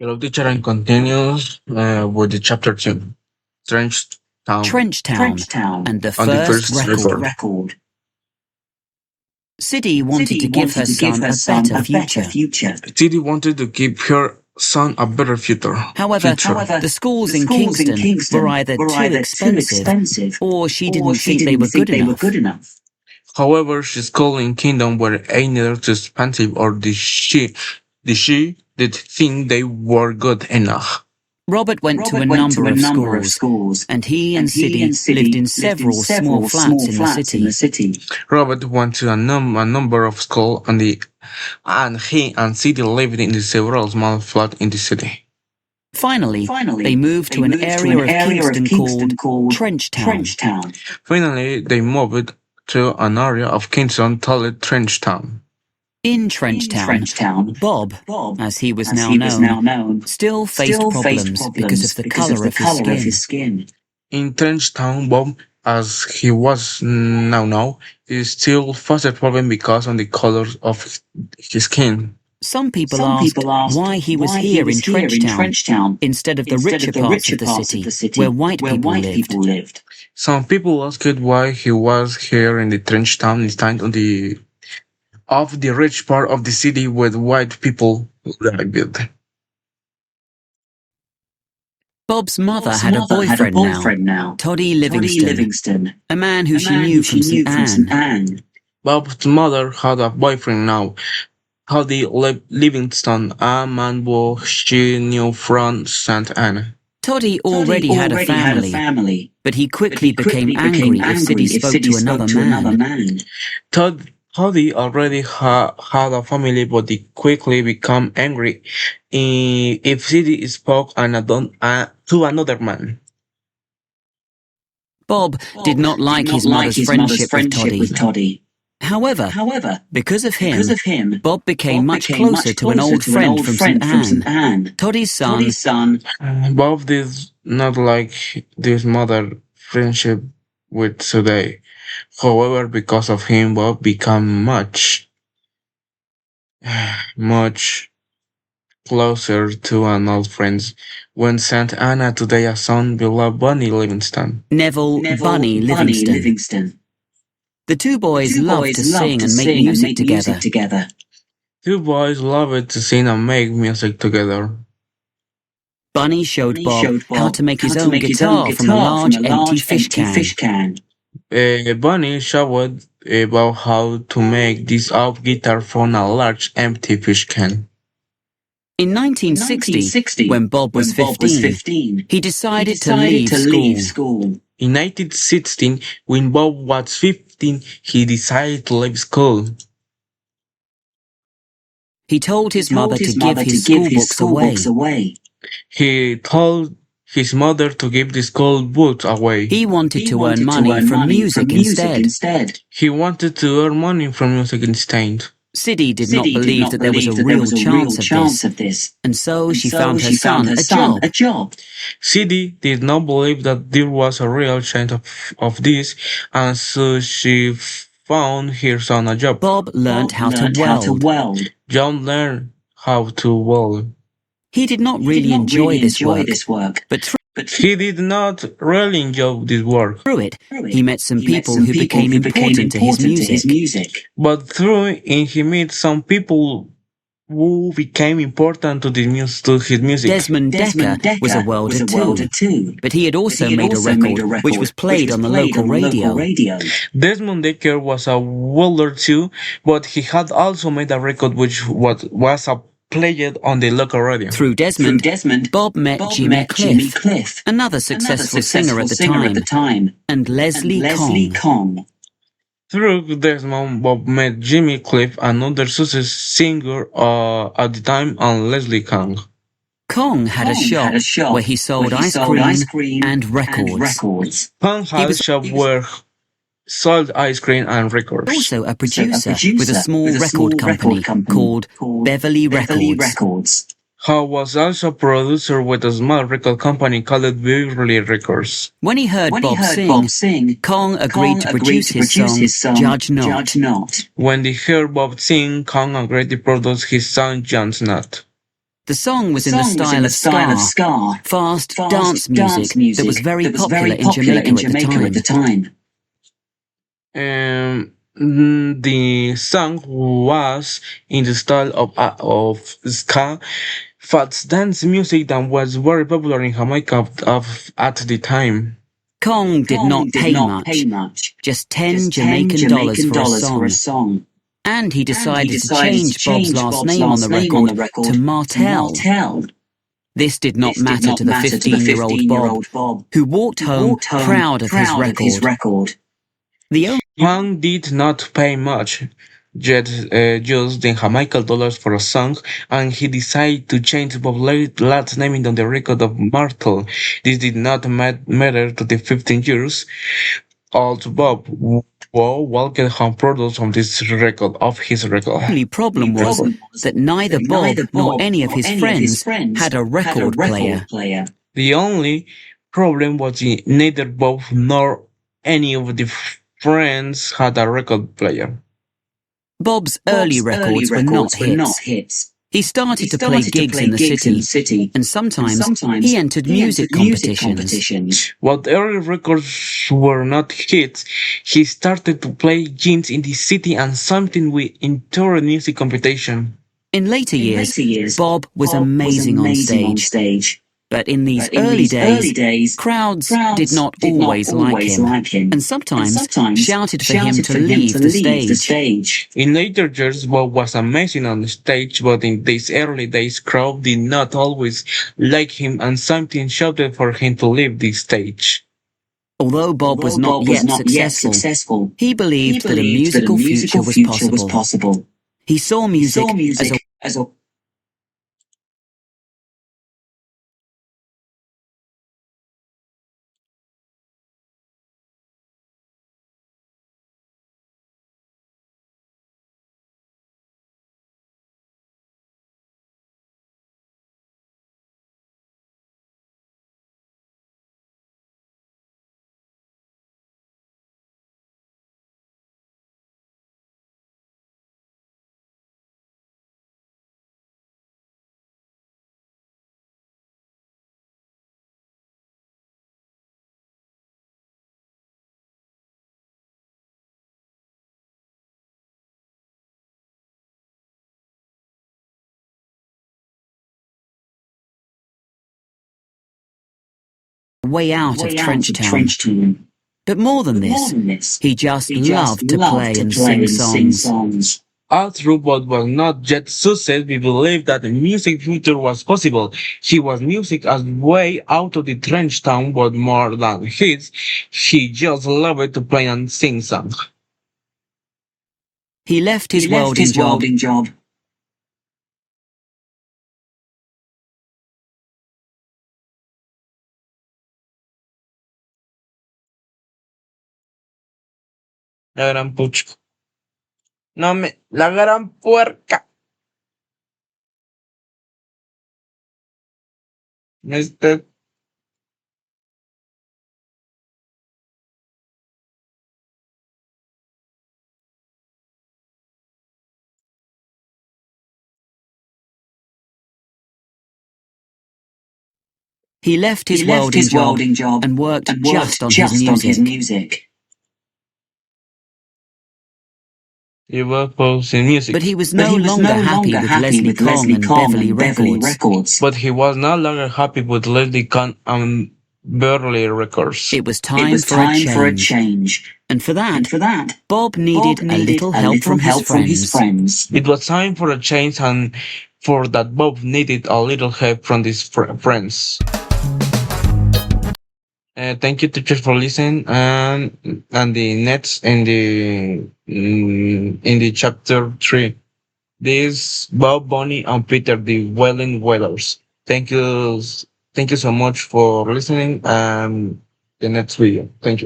Hello, teacher, and continues with the chapter 2, Trench Town, Trenchtown and the on the first first record. Siddy wanted to give her son a better future. Tiddy wanted to give her son a better future. However, the schools in Kingston were either too expensive or she didn't think they were good enough. However, his school in Kingdom were either too expensive or she did think they were good enough. Robert went to a number of schools, and he and Siddy lived in several small flats in the city. Robert went to a number of schools, and he and Siddy lived in several small flats in the city. Finally, they moved to an area of Kingston called Trenchtown. Finally, they moved to an area of Kingston called Trenchtown. In Trenchtown, Bob, as he was now known, still faced problems because of the colour of his skin. In Trenchtown, Bob, as he was now known, is still faced a problem because of the color of his skin. Some people asked why he was here in Trenchtown instead of the richer parts of the city where white people lived. Some people asked why he was here in the Trenchtown instead of the rich part of the city where white people lived. Bob's mother had a boyfriend now, Toddy Livingston, a man who she knew from St. Anne. Bob's mother had a boyfriend now, Toddy Livingston, a man who she knew from St. Anne. Toddy already had a family, but he quickly became angry if Siddy spoke to another man. Toddy already had a family, but he quickly became angry if Siddy spoke to another man. Bob did not like his mother's friendship with Toddy. However, because of him, Bob became much closer to an old friend from St. Anne, Toddy's son. Bob did not like this mother friendship with today. However, because of him, Bob became much closer to an old friend. When St. Anna today a son beloved Bunny Livingston. Neville Bunny Livingston. The two boys loved to sing and make music together. Two boys loved to sing and make music together. Bunny showed Bob how to make his own guitar from a large empty fish can. Bunny showed about how to make this old guitar from a large empty fish can. In 1960, when Bob was 15, he decided to leave school. In 1916, when Bob was 15, he decided to leave school. He told his mother to give his schoolbooks away. He told his mother to give the school books away. He wanted to earn money from music instead. He wanted to earn money from music instead. Siddy did not believe that there was a real chance of this, and so she found her son a job. Siddy did not believe that there was a real chance of this, and so she found her son a job. Bob learned how to weld. John learned how to weld. He did not really enjoy this work, but he did not really enjoy this work. Through it, he met some people who became important to his music. But through it, he met some people who became important to his music. Desmond Decker was a welder too, but he had also made a record which was played on the local radio. Desmond Decker was a welder too, but he had also made a record which was played on the local radio. Through Desmond, Bob met Jimmy Cliff, another successful singer at the time, and Leslie Kong. Through Desmond, Bob met Jimmy Cliff, another successful singer at the time, and Leslie Kong. Kong had a shop where he sold ice cream and records. Kong had a shop where sold ice cream and records. Also a producer with a small record company called Beverly Records. He was also a producer with a small record company called Beverly Records. When he heard Bob sing, Kong agreed to produce his song Judge Not. When he heard Bob sing, Kong agreed to produce his song Judge Not. The song was in the style of ska, fast dance music that was very popular in Jamaica at the time. The song was in the style of ska, fast dance music that was very popular in Jamaica at the time. Kong did not pay much, just 10 Jamaican dollars for a song. And he decided to change Bob's last name on the record to Martell. This did not matter to the 15-year-old Bob, who walked home proud of his record. Kong did not pay much, just the Jamaican dollars for a song, and he decided to change Bob's last name on the record of Martel. This did not matter to the 15 years old Bob, who walked home proud of his record. The only problem was that neither Bob nor any of his friends had a record player. The only problem was neither Bob nor any of the friends had a record player. Bob's early records were not hits. He started to play gigs in the city, and sometimes he entered music competitions. While early records were not hits, he started to play gigs in the city and something with inter music competition. In later years, Bob was amazing on stage. But in these early days, crowds did not always like him, and sometimes shouted for him to leave the stage. In later years, Bob was amazing on stage, but in these early days, crowd did not always like him and sometimes shouted for him to leave the stage. Although Bob was not yet successful, he believed that a musical future was possible. He saw music as a way out of Trenchtown. But more than this, he just loved to play and sing songs. Although Bob was not yet success, we believed that the music future was possible. He was music as way out of the trench town, but more than hits, he just loved to play and sing songs. He left his welding job. La gran pucha. No me, la gran puerca. Este, He left his welding job and worked just on his music. he was posting music. But he was no longer happy with Leslie Kong and Beverly Records. But he was no longer happy with Leslie Kong and Beverly Records. It was time for a change. And for that, Bob needed a little help from his friends. It was time for a change, and for that Bob needed a little help from his friends. Thank you, teachers, for listening. And the next in the chapter 3, this Bob, Bonnie, and Peter, the Wailing Whalers. Thank you so much for listening. The next video. Thank you.